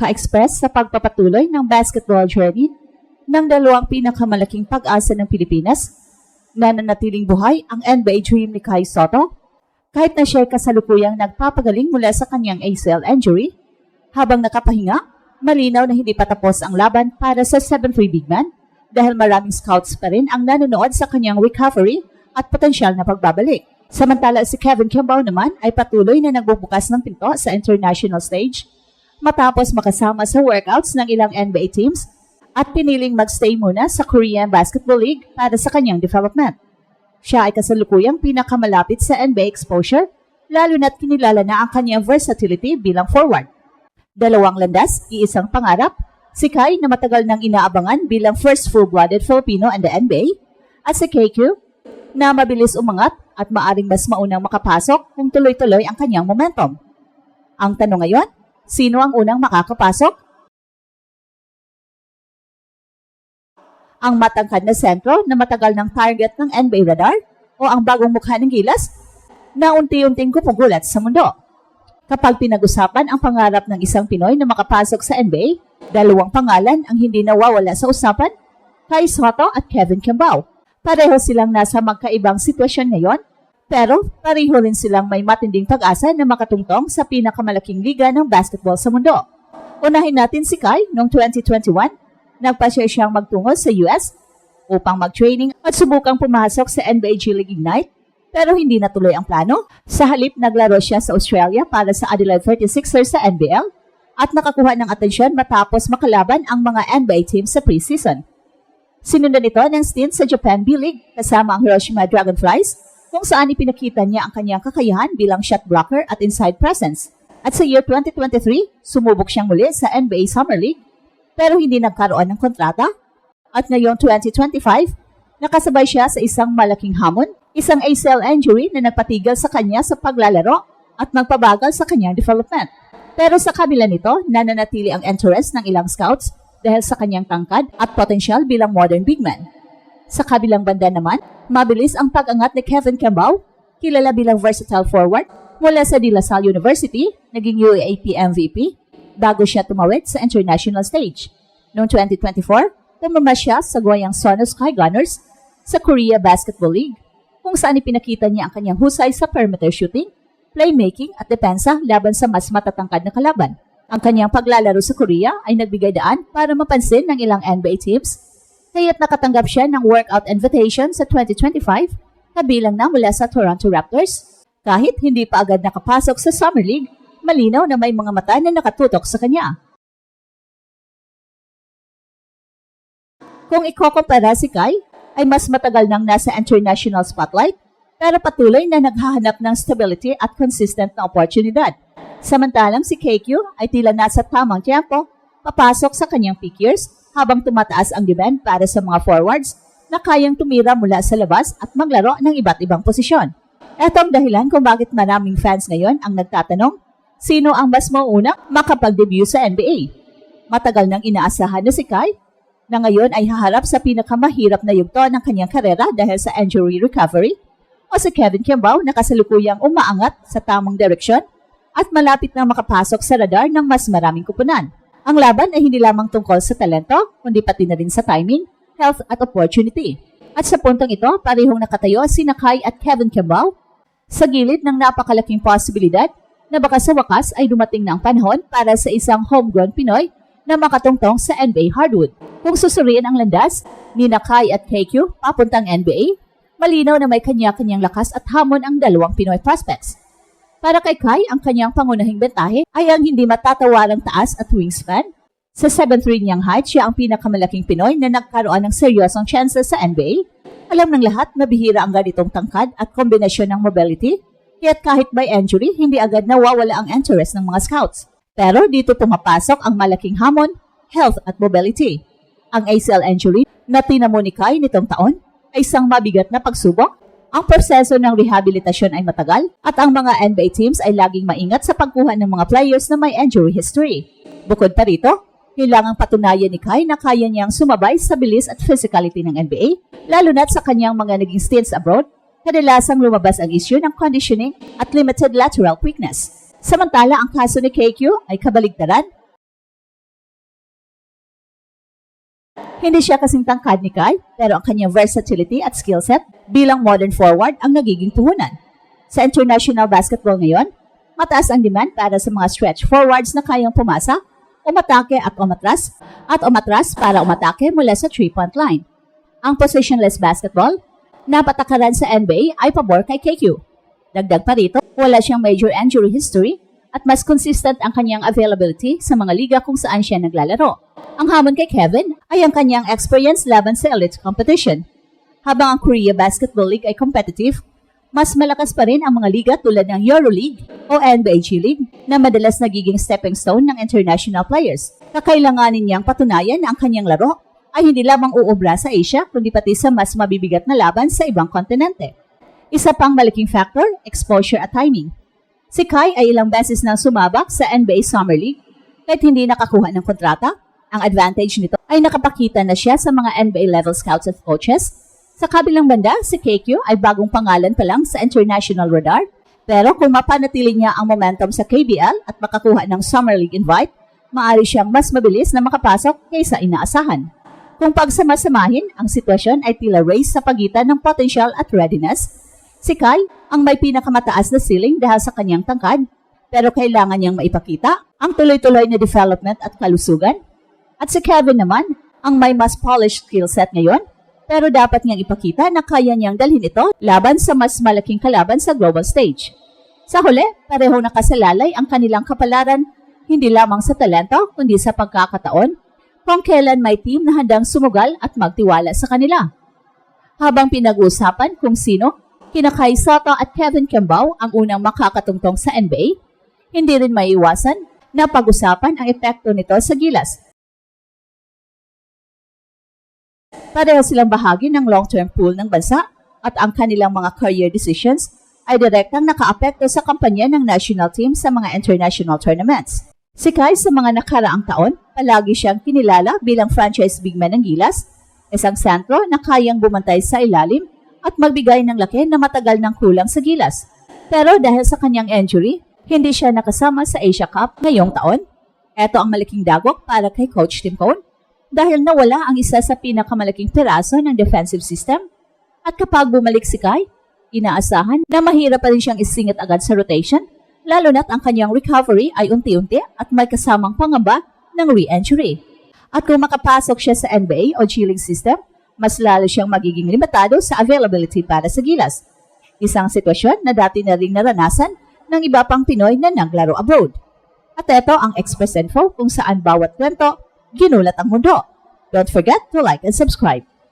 ka-express sa pagpapatuloy ng basketball journey ng dalawang pinakamalaking pag-asa ng Pilipinas, nananatiling buhay ang NBA dream ni Kai Sotto kahit na siya kasalukuyang nagpapagaling mula sa kanyang ACL injury. Habang nakapahinga, malinaw na hindi pa tapos ang laban para sa 7'3" big man dahil maraming scouts pa rin ang nanonood sa kanyang recovery at potensyal na pagbabalik. Samantala si Kevin Kimball naman ay patuloy na nagbubukas ng pinto sa international stage matapos makasama sa workouts ng ilang NBA teams at piniling magstay muna sa Korean Basketball League para sa kanyang development. Siya ay kasalukuyang pinakamalapit sa NBA exposure, lalo na't kinilala na ang kanyang versatility bilang forward. Dalawang landas, iisang pangarap, si Kai na matagal nang inaabangan bilang first full-blooded Filipino in the NBA, at si KQ na mabilis umangat at maaring mas maunang makapasok kung tuloy-tuloy ang kanyang momentum. Ang tanong ngayon, sino ang unang makakapasok? Ang matangkad na sentro na matagal ng target ng NBA radar o ang bagong mukha ng Gilas na unti-unting kumugulat sa mundo? Kapag pinag-usapan ang pangarap ng isang Pinoy na makapasok sa NBA, dalawang pangalan ang hindi nawawala sa usapan, Kai Sotto at Kevin Kimball. Pareho silang nasa magkaibang sitwasyon ngayon, pero pareho rin silang may matinding pag-asa na makatungtong sa pinakamalaking liga ng basketball sa mundo. Unahin natin si Kai noong 2021, nagpasya siyang magtungo sa US upang mag-training at subukang pumasok sa NBA G League Ignite, pero hindi natuloy ang plano. Sa halip, naglaro siya sa Australia para sa Adelaide 36ers sa NBL at nakakuha ng atensyon matapos makalaban ang mga NBA teams sa preseason. Sinundan ito ng stint sa Japan B-League kasama ang Hiroshima Dragonflies kung saan ipinakita niya ang kanyang kakayahan bilang shot blocker at inside presence. At sa year 2023, sumubok siyang muli sa NBA Summer League pero hindi nagkaroon ng kontrata. At ngayong 2025, nakasabay siya sa isang malaking hamon, isang ACL injury na nagpatigil sa kanya sa paglalaro at magpabagal sa kanyang development. Pero sa kabila nito, nananatili ang interest ng ilang scouts dahil sa kanyang tangkad at potensyal bilang modern big man. Sa kabilang banda naman, mabilis ang pag-angat ni Kevin Kimball, kilala bilang versatile forward, mula sa De La Salle University, naging UAAP MVP, bago siya tumawid sa international stage. Noong 2024, tumama siya sa goyang Sono Sky Gunners sa Korea Basketball League, kung saan ipinakita niya ang kanyang husay sa perimeter shooting, playmaking at depensa laban sa mas matatangkad na kalaban. Ang kanyang paglalaro sa Korea ay nagbigay daan para mapansin ng ilang NBA teams, kaya't nakatanggap siya ng workout invitation sa 2025, kabilang na mula sa Toronto Raptors. Kahit hindi pa agad nakapasok sa Summer League, malinaw na may mga mata na nakatutok sa kanya. Kung ikokompara si Kai, ay mas matagal nang nasa international spotlight, pero patuloy na naghahanap ng stability at consistent na oportunidad. Samantalang si KQ ay tila nasa tamang tiyempo, papasok sa kanyang peak years habang tumataas ang demand para sa mga forwards na kayang tumira mula sa labas at maglaro ng iba't ibang posisyon. Ito ang dahilan kung bakit maraming fans ngayon ang nagtatanong, sino ang mas mauunang makapag-debut sa NBA? Matagal nang inaasahan na si Kai, na ngayon ay haharap sa pinakamahirap na yugto ng kanyang karera dahil sa injury recovery, o si Kevin Kimball na kasalukuyang umaangat sa tamang direksyon at malapit na makapasok sa radar ng mas maraming kupunan. Ang laban ay hindi lamang tungkol sa talento, kundi pati na rin sa timing, health at opportunity. At sa puntong ito, parehong nakatayo sina Kai at Kevin Kimball sa gilid ng napakalaking posibilidad na baka sa wakas ay dumating na ang panahon para sa isang homegrown Pinoy na makatungtong sa NBA hardwood. Kung susuriin ang landas ni Kai at KQ papuntang NBA, malinaw na may kanya-kanyang lakas at hamon ang dalawang Pinoy prospects. Para kay Kai, ang kanyang pangunahing bentahe ay ang hindi matatawarang taas at wingspan. Sa 7'3" niyang height, siya ang pinakamalaking Pinoy na nagkaroon ng seryosong chances sa NBA. Alam ng lahat na bihira ang ganitong tangkad at kombinasyon ng mobility, kaya't kahit by injury, hindi agad nawawala ang interest ng mga scouts. Pero dito pumapasok ang malaking hamon, health at mobility. Ang ACL injury na tinamo ni Kai nitong taon ay isang mabigat na pagsubok. Ang proseso ng rehabilitasyon ay matagal at ang mga NBA teams ay laging maingat sa pagkuha ng mga players na may injury history. Bukod pa rito, kailangang patunayan ni Kai na kaya niyang sumabay sa bilis at physicality ng NBA, lalo na't sa kanyang mga naging stints abroad, kadalasang lumabas ang issue ng conditioning at limited lateral quickness. Samantala, ang kaso ni KQ ay kabaligtaran. Hindi siya kasing tangkad ni Kai, pero ang kanyang versatility at skill set bilang modern forward ang nagiging puhunan. Sa international basketball ngayon, mataas ang demand para sa mga stretch forwards na kayang pumasa, umatake at umatras para umatake mula sa 3-point line. Ang positionless basketball na patakaran sa NBA ay pabor kay KQ. Dagdag pa rito, wala siyang major injury history at mas consistent ang kanyang availability sa mga liga kung saan siya naglalaro. Ang hamon kay Kevin ay ang kanyang experience laban sa elite competition. Habang ang Korea Basketball League ay competitive, mas malakas pa rin ang mga liga tulad ng EuroLeague o NBA G League na madalas nagiging stepping stone ng international players. Kakailanganin niyang patunayan na ang kanyang laro ay hindi lamang uubra sa Asia kundi pati sa mas mabibigat na laban sa ibang kontinente. Isa pang malaking factor, exposure at timing. Si Kai ay ilang beses nang sumabak sa NBA Summer League kahit hindi nakakuha ng kontrata. Ang advantage nito ay nakapakita na siya sa mga NBA level scouts at coaches. Sa kabilang banda, si KQ ay bagong pangalan pa lang sa international radar. Pero kung mapanatili niya ang momentum sa KBL at makakuha ng Summer League invite, maaari siyang mas mabilis na makapasok kaysa inaasahan. Kung pagsamasamahin, ang sitwasyon ay tila race sa pagitan ng potential at readiness. Si Kai ang may pinakamataas na ceiling dahil sa kanyang tangkad, pero kailangan niyang maipakita ang tuloy-tuloy na development at kalusugan. At si Kevin naman ang may mas polished skill set ngayon, pero dapat niyang ipakita na kaya niyang dalhin ito laban sa mas malaking kalaban sa global stage. Sa huli, pareho nakasalalay ang kanilang kapalaran hindi lamang sa talento kundi sa pagkakataon kung kailan may team na handang sumugal at magtiwala sa kanila. Habang pinag-uusapan kung sino kina Kai Sotto at Kevin Kembao ang unang makakatungtong sa NBA, hindi rin maiiwasan na pag-usapan ang epekto nito sa Gilas. Pareho silang bahagi ng long-term pool ng bansa at ang kanilang mga career decisions ay direktang nakaapekto sa kampanya ng national team sa mga international tournaments. Si Kai sa mga nakaraang taon, palagi siyang kinilala bilang franchise big man ng Gilas, isang sentro na kayang bumantay sa ilalim at magbigay ng laki na matagal ng kulang sa Gilas. Pero dahil sa kanyang injury, hindi siya nakasama sa Asia Cup ngayong taon. Ito ang malaking dagok para kay Coach Tim Cone dahil nawala ang isa sa pinakamalaking piraso ng defensive system. At kapag bumalik si Kai, inaasahan na mahirap pa rin siyang isingit agad sa rotation, lalo na't ang kanyang recovery ay unti-unti at may kasamang pangamba ng re-injury. At kung makapasok siya sa NBA o G League system, mas lalo siyang magiging limitado sa availability para sa Gilas. Isang sitwasyon na dati na ring naranasan ng iba pang Pinoy na naglaro abroad. At ito ang Express Info kung saan bawat kwento ginulat ang mundo. Don't forget to like and subscribe.